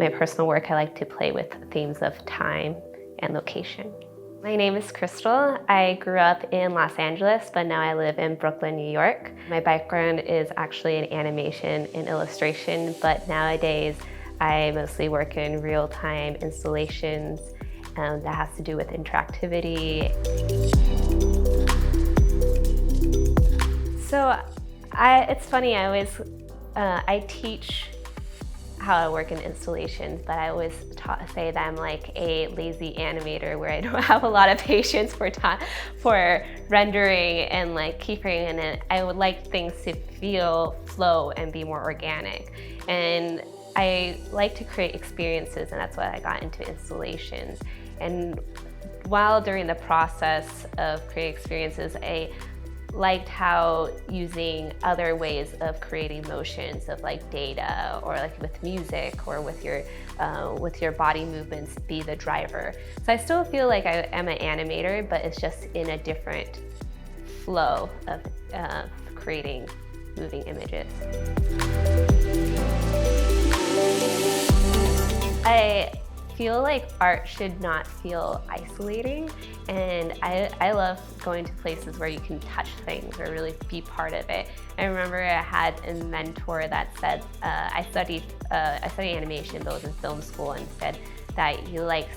my personal work, I like to play with themes of time and location. My name is Crystal. I grew up in Los Angeles, but now I live in Brooklyn, New York. My background is actually in animation and illustration, but nowadays I mostly work in real-time installations that has to do with interactivity. So it's funny, I teach how I work in installations, but I always say that I'm like a lazy animator where I don't have a lot of patience for rendering and like keeping in it. I would like things to flow and be more organic. And I like to create experiences, and that's why I got into installations. And while during the process of creating experiences, I liked how using other ways of creating motions of like data or like with music or with your body movements be the driver. So I still feel like I am an animator, but it's just in a different flow of creating moving images. I feel like art should not feel isolating, and I love going to places where you can touch things or really be part of it. I remember I had a mentor that said, I studied animation, but was in film school, and said that he likes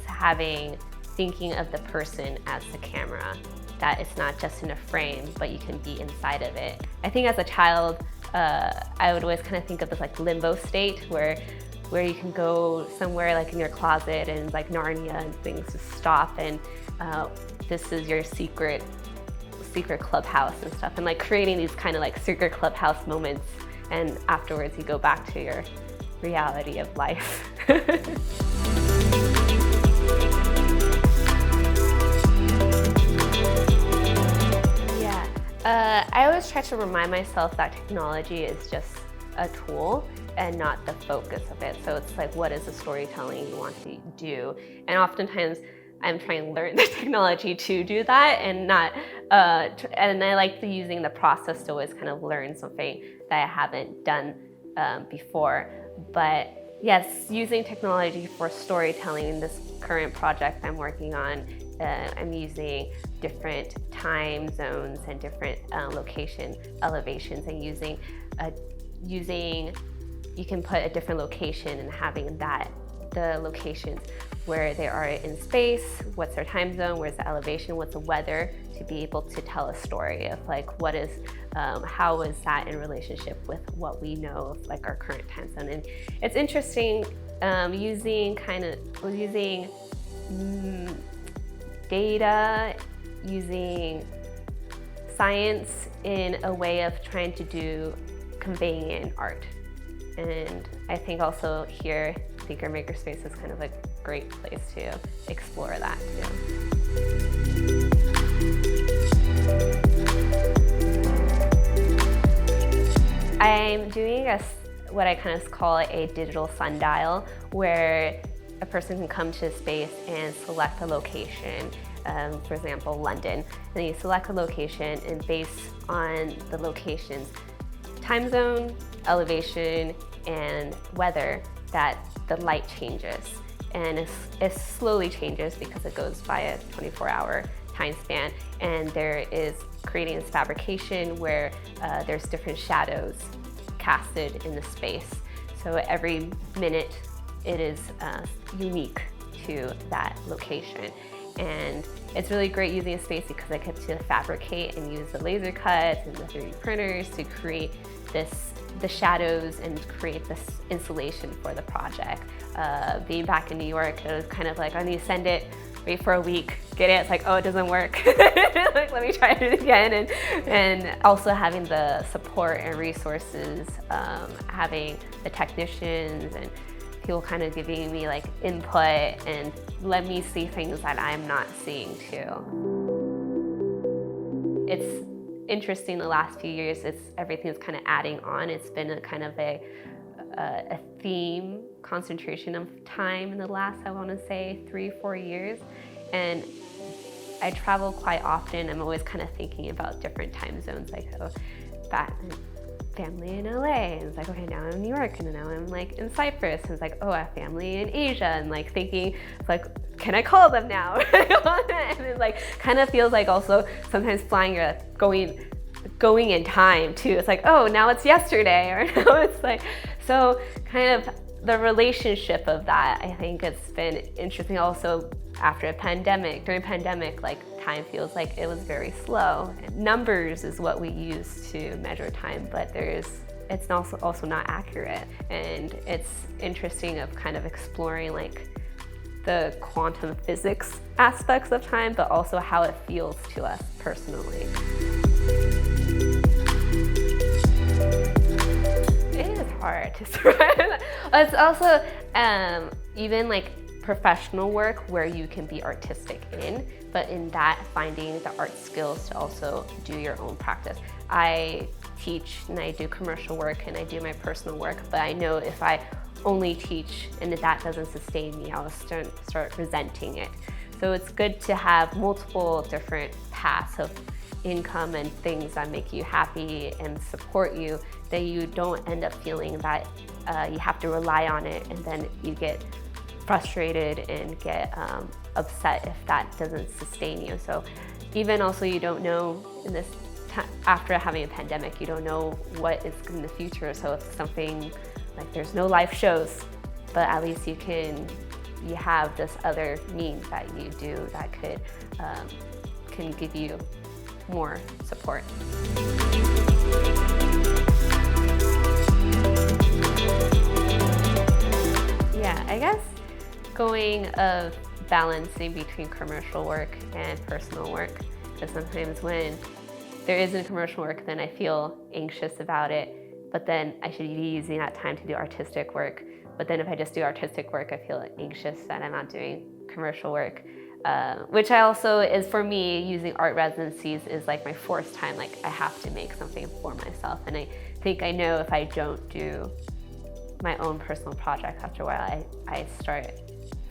thinking of the person as the camera, that it's not just in a frame, but you can be inside of it. I think as a child, I would always kind of think of this like limbo state where you can go somewhere like in your closet and like Narnia and things just stop, and this is your secret clubhouse and stuff, and like creating these kind of like secret clubhouse moments, and afterwards you go back to your reality of life. Yeah, I always try to remind myself that technology is just a tool and not the focus of it. So it's like, what is the storytelling you want to do? And oftentimes I'm trying to learn the technology to do that, and and I like using the process to always kind of learn something that I haven't done before. But yes, using technology for storytelling. In this current project I'm working on, I'm using different time zones and different location elevations, and you can put a different location and having the locations where they are in space, what's their time zone, where's the elevation, what's the weather, to be able to tell a story of like how is that in relationship with what we know of like our current time zone. And it's interesting using data, using science in a way of trying to conveying it in art. And I think also here, Thinker Makerspace is kind of a great place to explore that too. I'm doing what I kind of call a digital sundial, where a person can come to a space and select a location, for example, London, and then you select a location, and based on the location's time zone, elevation, and weather, that the light changes. And it slowly changes because it goes by a 24-hour time span. And there is creating this fabrication where there's different shadows casted in the space. So every minute it is unique to that location. And it's really great using a space because I get to fabricate and use the laser cuts and the 3D printers to create the shadows and create this installation for the project. Being back in New York, it was kind of like, I need to send it, wait for a week, get it. It's like, oh, it doesn't work. Like, let me try it again. And also having the support and resources, having the technicians and people kind of giving me like input and let me see things that I'm not seeing too. It's interesting the last few years, everything's kind of adding on. It's been a kind of a theme concentration of time in the last, I want to say, 3-4 years. And I travel quite often. I'm always kind of thinking about different time zones. I go back family in LA, and it's like, okay, now I'm in New York, and now I'm like in Cyprus, and it's like, oh, I have family in Asia, and like thinking, it's like, can I call them now? And it like kind of feels like also sometimes flying, you're like going in time too. It's like, oh, now it's yesterday, or now it's like, so kind of the relationship of that, I think it's been interesting also after a pandemic. During pandemic, like time feels like it was very slow. Numbers is what we use to measure time, but it's also not accurate. And it's interesting of kind of exploring like the quantum physics aspects of time, but also how it feels to us personally. It is hard to survive. It's also even like professional work where you can be artistic in, but in that finding the art skills to also do your own practice. I teach and I do commercial work and I do my personal work, but I know if I only teach and if that doesn't sustain me, I'll start resenting it. So it's good to have multiple different paths of income and things that make you happy and support you, that you don't end up feeling that you have to rely on it, and then you get frustrated and get upset if that doesn't sustain you. So even also you don't know in this after having a pandemic, you don't know what is in the future. So if something like there's no live shows, but at least you have this other means that you do that can give you more support. Yeah, I guess going of balancing between commercial work and personal work, because sometimes when there isn't commercial work, then I feel anxious about it, but then I should be using that time to do artistic work. But then if I just do artistic work, I feel anxious that I'm not doing commercial work. Which I also is, for me, using art residencies is like my fourth time, like I have to make something for myself. And I think I know if I don't do my own personal projects, after a while, I start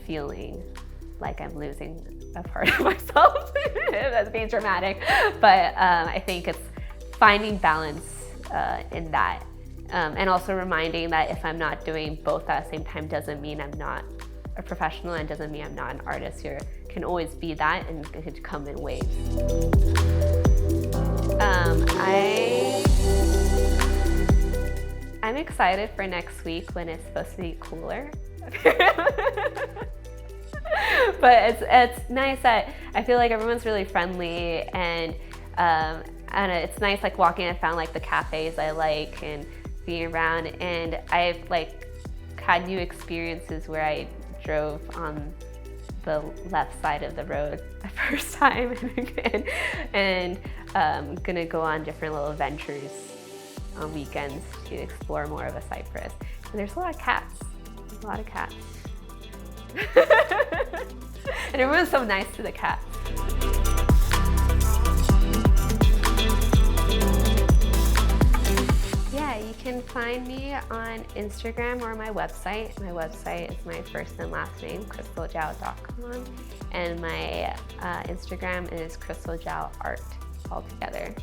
feeling like I'm losing a part of myself. That's being dramatic. But I think it's finding balance in that. And also reminding that if I'm not doing both at the same time doesn't mean I'm not a professional, and doesn't mean I'm not an artist. You can always be that, and it could come in waves. I'm excited for next week when it's supposed to be cooler. But it's nice that I feel like everyone's really friendly, and it's nice like walking. I found like the cafes I like and being around, and I've like had new experiences where I drove on the left side of the road the first time, and gonna go on different little adventures on weekends to explore more of a Cyprus. And there's a lot of cats. There's a lot of cats. And everyone's so nice to the cats. Yeah, you can find me on Instagram or my website. My website is my first and last name, Jow.com, and my Instagram is Jow Art all together.